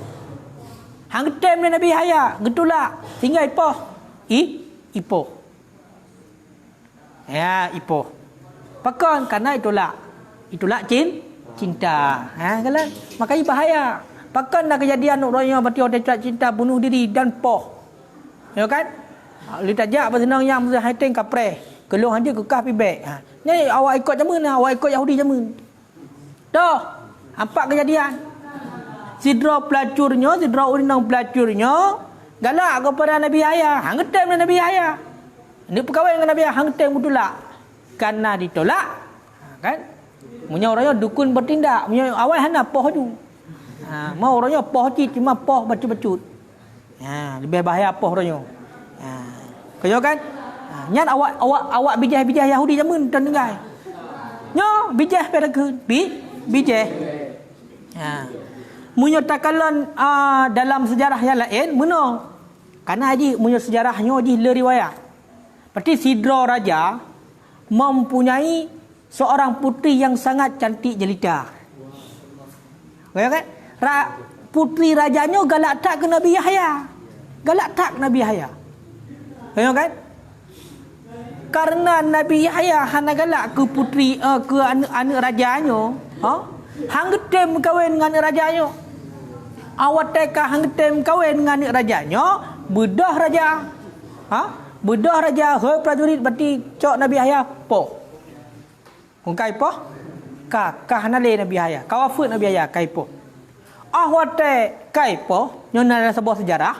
Hang tem Nabi Yahya getulak sehingga ipoh. Ya, ipoh. Pakon karena itulah cinta. Kalau makanya bahaya. Pakon dah kejadian orangnya berarti orang cinta bunuh diri dan poh. Ya kan? Lu tajak apa senang yang mesti haiting kapre. Keluh dia kekah pibek. Ni awak ikut jamun, awak ikut Yahudi jamun. Dah. Nampak kejadian. Sidra urinang pelacurnya galak kepada Nabi Yahya. Hang tem Nabi Yahya. Ini perkahwin dengan Nabi Yahya hang tem ditolak. Karena ditolak, kan? Punya orangnya dukun bertindak, punya awal hana poh tu. Mau orangnya poh cuma poh bacut-bacut. Lebih bahaya poh orangnya. Kau kan? Nyan awak bijah Yahudi jamun dan dengai. Nyo bijah pada ke bijah. Munyo takalan dalam sejarah yang lain menang. Karena haji munyo sejarahnya haji le riwayat. Berarti sidra raja mempunyai seorang putri yang sangat cantik jelita. Ya kan? Putri rajanya galak tak ke Nabi Yahya. Ya kan? Karena Nabi Yahya hana galak ke putri ke anak rajanya, hang getem kahwin dengan anak rajanya. Awak teka hang getem kahwin dengan anak rajanya, bedah raja. Bedah raja hoi prajurit berarti cok Nabi Yahya poh. Kai poh? Kah nale Nabi Yahya. Kawafut Nabi Yahya kai poh. Ahwate kai poh, nyona dalam sebuah sejarah.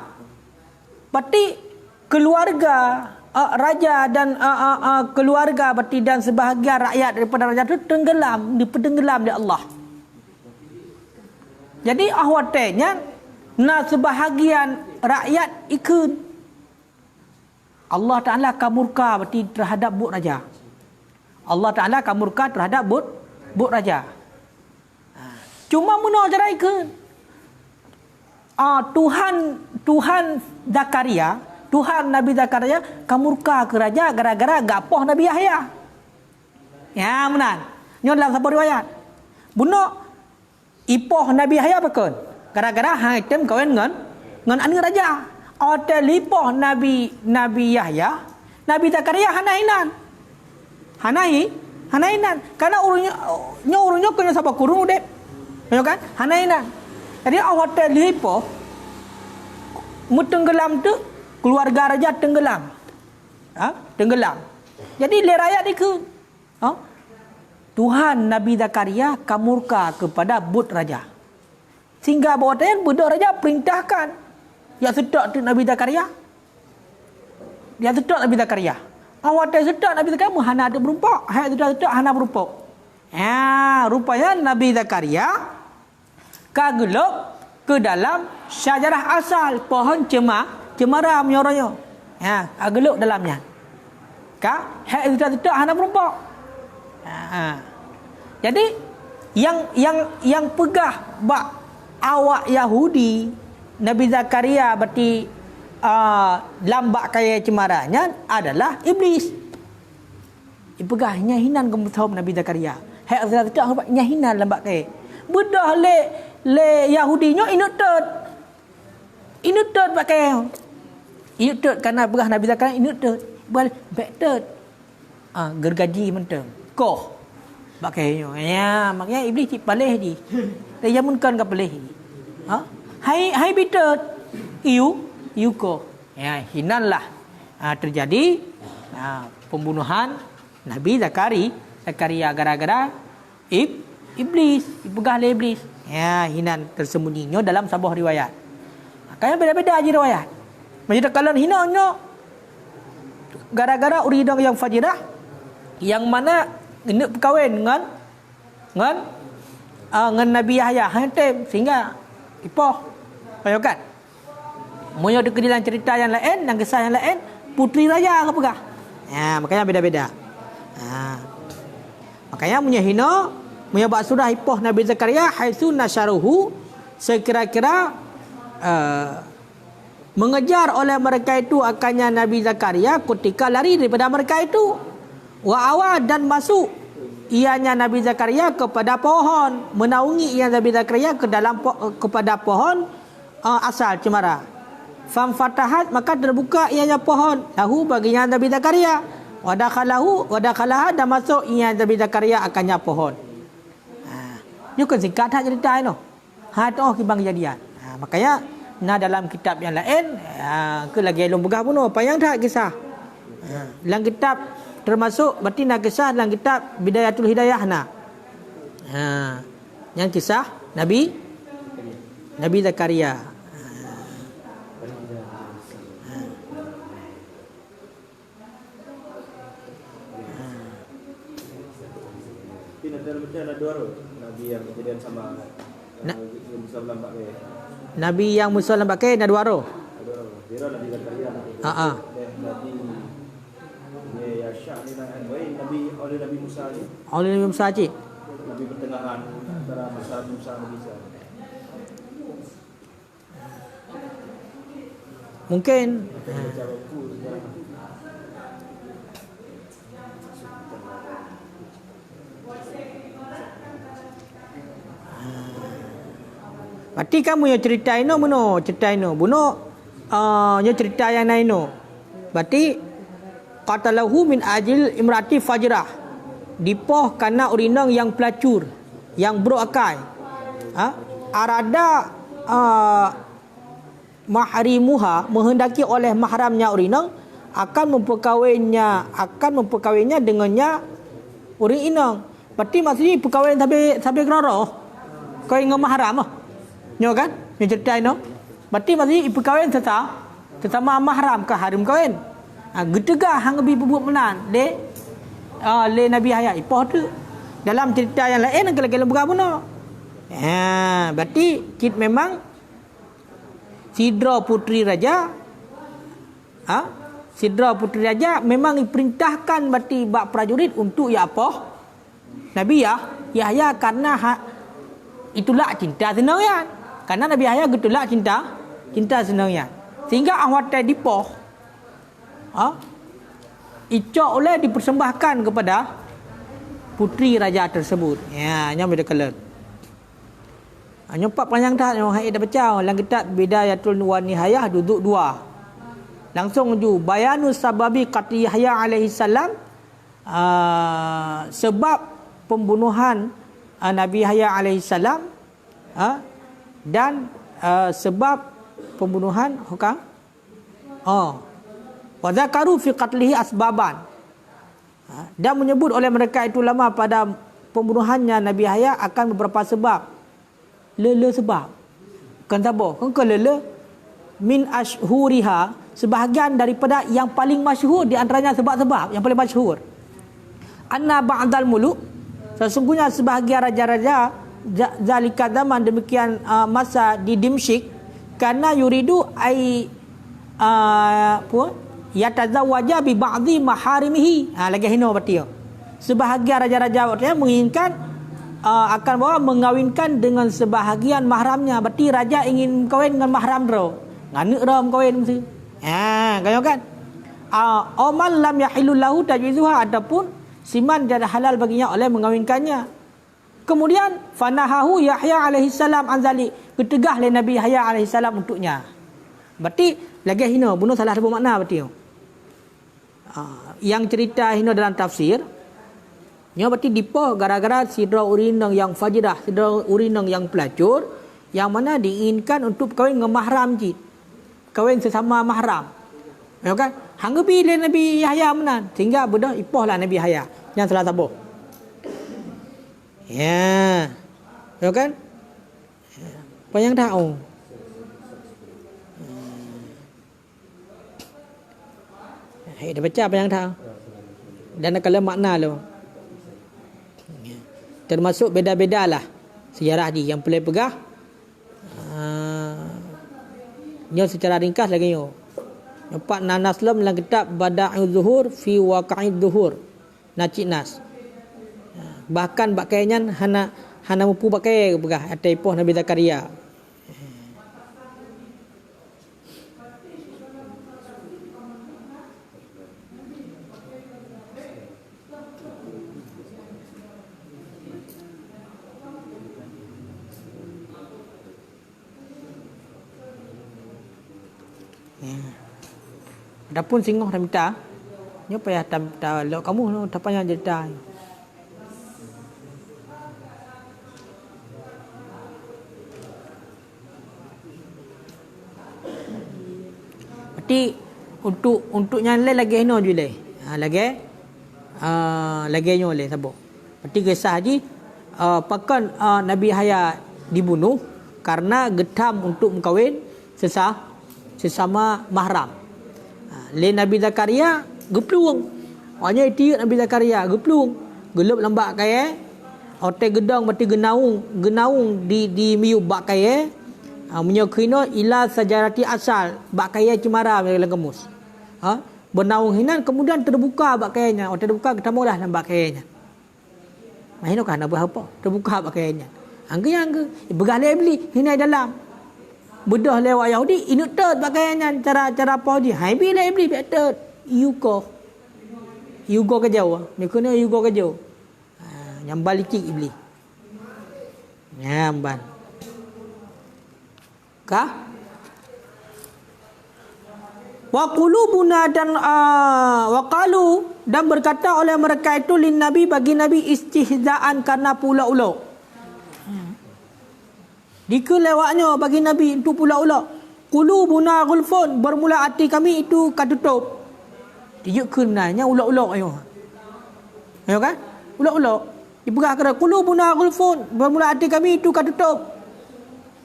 Berarti keluarga raja dan keluarga berarti dan sebahagian rakyat daripada raja itu tenggelam di Allah. Jadi ahwatenya sebahagian rakyat ikut. Allah Ta'ala kamurka berarti terhadap but raja. Allah Ta'ala kamurka terhadap but raja. Cuma mana cara ikut? Tuhan Zakaria, Tuhan Nabi Zakaria kamurka ke raja gara-gara gapoh Nabi Yahya. Ya benar. Ini dalam sebuah riwayat. Bunuh ipoh Nabi Yahya bakon. Gara-gara hang item kawin dengan anak raja. Ote lipoh Nabi Yahya, Nabi Zakaria hanainan. Karena urunnya kena sabak kurung dek. Ya kan? Hanainan. Jadi ote lipoh mutenggelam tu keluarga raja tenggelam. Tenggelam. Jadi le rakyat ikut. Tuhan Nabi Zakaria kamurka kepada but raja. Sehingga bawatannya budak raja perintahkan ya sedap tu Nabi Zakaria. Dia sedap Nabi Zakaria. Awak tak sedap Nabi Zakaria hana ada berupa. Hai sedap hana berupa. Rupanya Nabi Zakaria kagelok ke dalam syajarah asal pohon cemara menyorongnya. Agelok dalamnya. Hai sedap hana berupa. Jadi yang pegah bak awak Yahudi Nabi Zakaria berarti lambak kaya cemaranya adalah iblis. Ipegahnya hinan ke muthab Nabi Zakaria. Hai azal tak apa nyahinan lambat ke. Bedah le Yahudinya inut pakai. Inut karena berah Nabi Zakaria inut bal better. Gergaji mentang. Koh pakainya. Ya, makanya iblis cip palih di. Dia munkan ka palih. Hai better. You koh. Ya, hinanlah. Terjadi pembunuhan Nabi Zakaria gara-gara iblis, dipegah oleh iblis. Ya, hinan tersembunyinya dalam sebuah riwayat. Makanya beda-beda je riwayat. Macam kalau hinanya gara-gara uridang yang fajirah yang mana hendak berkahwin dengan Nabi Yahya hantem sehingga ipoh. Payokan. Moyo dekat dalam cerita yang lain dan kisah yang lain putri raja ke pegah. Ya, makanya beda-beda. Makanya punya hina punya bab surah ipoh Nabi Zakaria haitsu nasyaruhu sekira-kira mengejar oleh mereka itu akannya Nabi Zakaria ketika lari daripada mereka itu wa awad dan masuk ianya Nabi Zakaria kepada pohon, menaungi ia Nabi Zakaria ke dalam kepada pohon asal cemara. Fam fatahat maka terbuka ianya pohon lahu baginya Nabi Zakaria wadakhalah dan masuk ianya Nabi Zakaria akannya pohon. Ni kan singkat cerita itu. Tu kibang kejadian. Makanya dalam kitab yang lain ke lagi elok begah pun apa yang tak kisah. Dalam kitab termasuk berarti nak kisah dalam kitab Bidayatul Hidayah yang kisah Nabi Zakaria. Nabi yang kejadian sama Musa lambat ke. Nabi yang Musa lambat ke ada dua Dia Nabi Zakaria. Nabi Yasha ni Nabi oleh Nabi Musa ni. Oleh Nabi Musa cik. Nabi pertengahan antara masa Musa dan Isa. Mungkin berarti kamu yang cerita ini buno cerita ini buno yang cerita yang lain ini berarti qatalahu min ajil imrati fajrah dipoh karena urinang yang pelacur yang berakal arada mahrimuha menghendaki oleh mahramnya urinang akan memperkawinnya dengannya urinang berarti maksudnya perkahwin sampai kerara kau dengan mahram nyo kan? Yang cerita ini. Berarti maksudnya ibu kahwin sesama mahram ke harim kahwin. Getegah hang bi bubuh menan le Nabi Yahya ipoh tu. Dalam cerita yang lain kalau bukan benar. Berarti kit memang Sidra putri raja memang diperintahkan berarti bak prajurit untuk ya apa? Nabi Yahya karena itulah cinta senang. Karena Nabi Yahya gitulah cinta senangnya. Sehingga ahwat dipoh. Icok oleh dipersembahkan kepada putri raja tersebut. Ya, nya beda kalan. Nyompak panjang dah yang hai dah baca dalam kitab Bidayatul Nihayah duduk dua. Langsung ju bayanus sababi qatli Yahya alaihi salam sebab pembunuhan Nabi Yahya alaihi salam dan sebab pembunuhan hukam wa zakaru fi qatlihi asbaban dan menyebut oleh mereka itu lama pada pembunuhannya Nabi Yahya akan beberapa sebab sebab kan sabar kan min ashhuriha sebahagian daripada yang paling masyhur di antaranya sebab-sebab yang paling masyhur anna ba'dal muluk sesungguhnya sebahagian raja-raja zalika zaman demikian masa di Dimsyik karena yuridu ai yatazawwaja bi ba'dhi maharimihi lagi hino berarti sebahagian raja-raja waktu menginginkan akan bawa mengawinkan dengan sebahagian mahramnya berarti raja ingin kawin dengan mahram ro nganu rom kawin mesti kau kan oman lam yahilul lahu tajwizuha ataupun Siman tidak halal baginya oleh mengawinkannya. Kemudian fanahahu Yahya alaihi salam an zalik. Ketegah oleh Nabi Yahya alaihi salam untuknya. Berarti lagi hina, bunuh salah satu makna berarti. Yang cerita hina dalam tafsir, nya berarti dipoh gara-gara sidra urinang yang fajirah, sidra urinang yang pelacur, yang mana diinginkan untuk kahwin dengan mahram jid. Kahwin sesama mahram. Ya kan? Hangga bila Nabi Yahya menan, sehingga bedah ipohlah Nabi Yahya yang salah tabuh. Ya. Ya kan? Apa yang tahu? Dah baca apa yang tahu? Dan kalau makna lu. Termasuk beda-bedalah sejarah ni yang boleh pegah. Nyo secara ringkas lagi nyo. Empat nanaslam dalam kitab Bada'ul Zuhur fi Waqa'id Zuhur. Nacik nas. Bahkan pakaiannya hana mampu pakai pegah ataipoh Nabi Zakaria. Adapun singoh dah minta, nyo payah lok kamu tak payah cerita. Berarti untuk yang lain lagi hino je lagi nyo le sabo. Berarti kisah haji pakan Nabi Yahya dibunuh karena getam untuk mengkawin sesama mahram. Le Nabi Zakaria geplung. Hanya itu Nabi Zakaria geplung. Gelup lambak kaya. Otai gedang berarti genaung di miu bak kaya. Menyokino ila sajarati asal bak kaya cemara dalam kemus. Bernaung hinan kemudian terbuka bak kayanya. Otai terbuka ketamulah lambak kayanya. Mahino kan nak apa? Terbuka bak kayanya. Angge begalai beli hinai dalam. Bedah lewat Yahudi inut tet pakaiannya cara apa dia. Hai bila iblis pek tet. You go ke jauh. Ni kena you go ke jauh. Nyambal licik iblis. Nyambal. Kah? Wa qulubuna dan wa qalu dan berkata oleh mereka itu lin nabi bagi nabi istihzaan karena pula-ulo. Dikelewaknya bagi Nabi itu pula-ula. Qulubuna ghulfun, bermula hati kami itu katutup. Dia kenanya ula-ula ayo. Ayo kan? Ula-ula. Diperah kata qulubuna ghulfun, bermula hati kami itu katutup.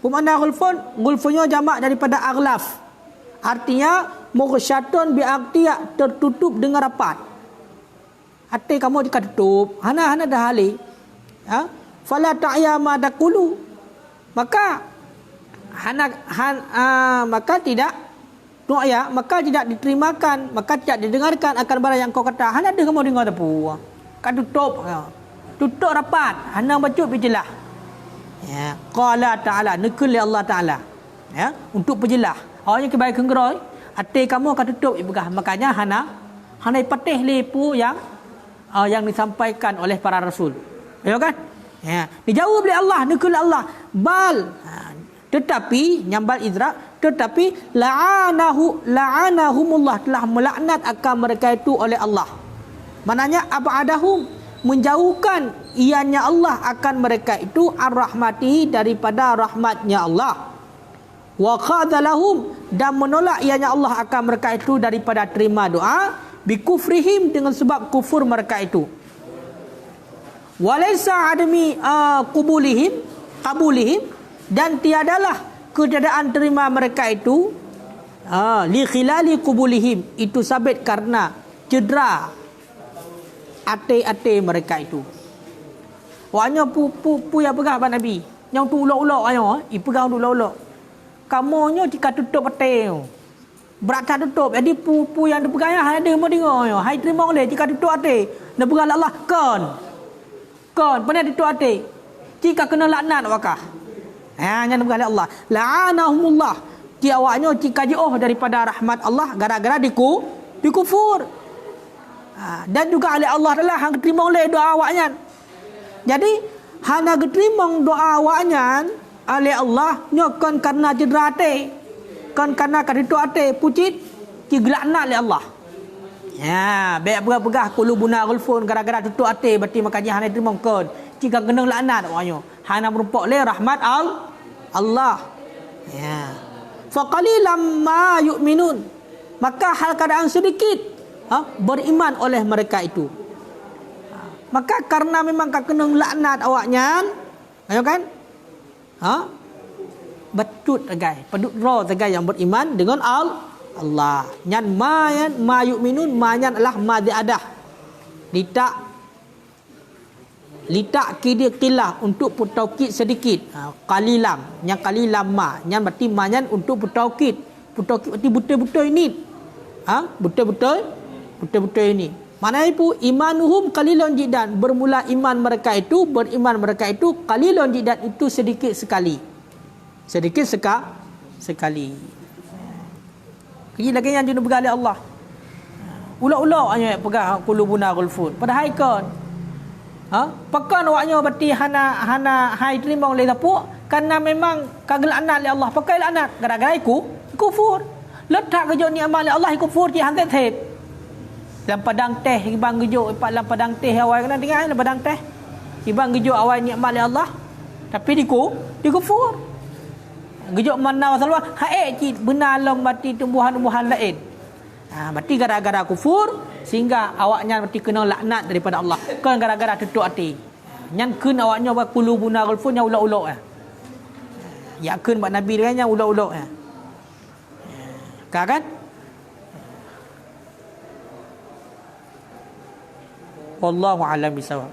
Bermakna ghulfun, ghulfunnya jamak daripada aghlaf. Artinya mughsyatun bi aqtiya, tertutup dengan rapat. Hati kamu dikatutup. Hana dah hali. Fala ta'ya ma taqulu. Maka maka tidak diterimakan, maka tidak didengarkan akan barang yang kau kata. Hana ada kamu dengar tapu. Kan tutup rapat. Hana baca berjelah. Ya, qala ta'ala, nekul Allah Ta'ala. Ya, untuk berjelah. Awaknya kebaik kenggeroi, hati kamu akan tutup ibegah. Makanya hana patih lepu yang disampaikan oleh para rasul. Ya kan? Ya, dijawab oleh Allah, nekul Allah. Tetapi nyambal idrak, tetapi la'anahumullah, telah melaknat akan mereka itu oleh Allah. Maknanya ab'adahum, menjauhkan ianya Allah akan mereka itu ar-rahmatihi, daripada rahmatnya Allah. Wa khadalahum, dan menolak ianya Allah akan mereka itu daripada terima doa bi kufrihim, dengan sebab kufur mereka itu. Walaysa adami qabulihim, dan tiadalah ketiadaan terima mereka itu li khilali qabulihim, itu sabit karena cedera ate mereka itu. Wanya pu yang pegang abang Nabi, yang tu ulok-ulok ayo, pegang tu ulok-ulok. Kamonyo jika tutup ate. Berat tak tutup. Jadi pu yang dipegang ada mau dengar ayo. Hai terima oleh jika tutup ate. Nak pegang Allah kon pernah tutup ate. Jika kena laknat wakah. Yang pegang Allah. La'anahumullah. Dia awaknya jika jauh daripada rahmat Allah gara-gara dikufur. Dan juga oleh Allah adalah hang terima oleh doa awaknya. Jadi hana terima doa awaknya oleh Allah nyokon karena cedera hati, kon karena kaditu hati pucit kiglakna oleh Allah. Ya, baik pegah-pegah kulubuna gulfun gara-gara tutup hati berarti makanya hana terima kon. Jika kena laknat awaknya, hana merupak oleh rahmat Allah. Ya. Fa qalilam ma yu'minun. Maka hal keadaan sedikit beriman oleh mereka itu. Maka karena memang kena laknat awaknya, ayo kan? Betut agai, pedut ro agai yang beriman dengan Allah. Nyan ma yu'minun, ma nyan adalah ma diadah. Litak kidi qilah untuk putaukid sedikit. Qalilam, yang qalilam ma, yang berarti ma nyan untuk putaukid. Putaukid berarti betul-betul ini. Betul-betul ini. Maknanya itu imanuhum qalilun jiddan, bermula iman mereka itu, beriman mereka itu qalilun jiddan, itu sedikit sekali. Sedikit sekali. Kini lagi yang jenuh bergali Allah. Ulak-ulak hanya pegang qulubuna gulfun. Padahal ikon. Pekan awaknya berarti hana hai terima oleh tapuk karena memang kagelanat oleh Allah. Pakai laknat gara-gara kufur. Letak kerja ni amal oleh Allah kufur je hantar tep. Dalam padang teh ibang gejuk dalam padang teh awal kena dengar dalam padang teh. Ibang gejuk awal ni amal oleh Allah. Tapi dikufur. Gejuk mana masalah haik benar long berarti tumbuhan-tumbuhan lain. Berarti gara-gara kufur sehingga awaknya berarti kena laknat daripada Allah. Kan gara-gara tutup hati. Nyan keun awaknya wa qulubuna gulfun yang ulak-ulak. Ya keun buat Nabi dia yang ulak-ulak. Kan? Wallahu a'lam bisawab.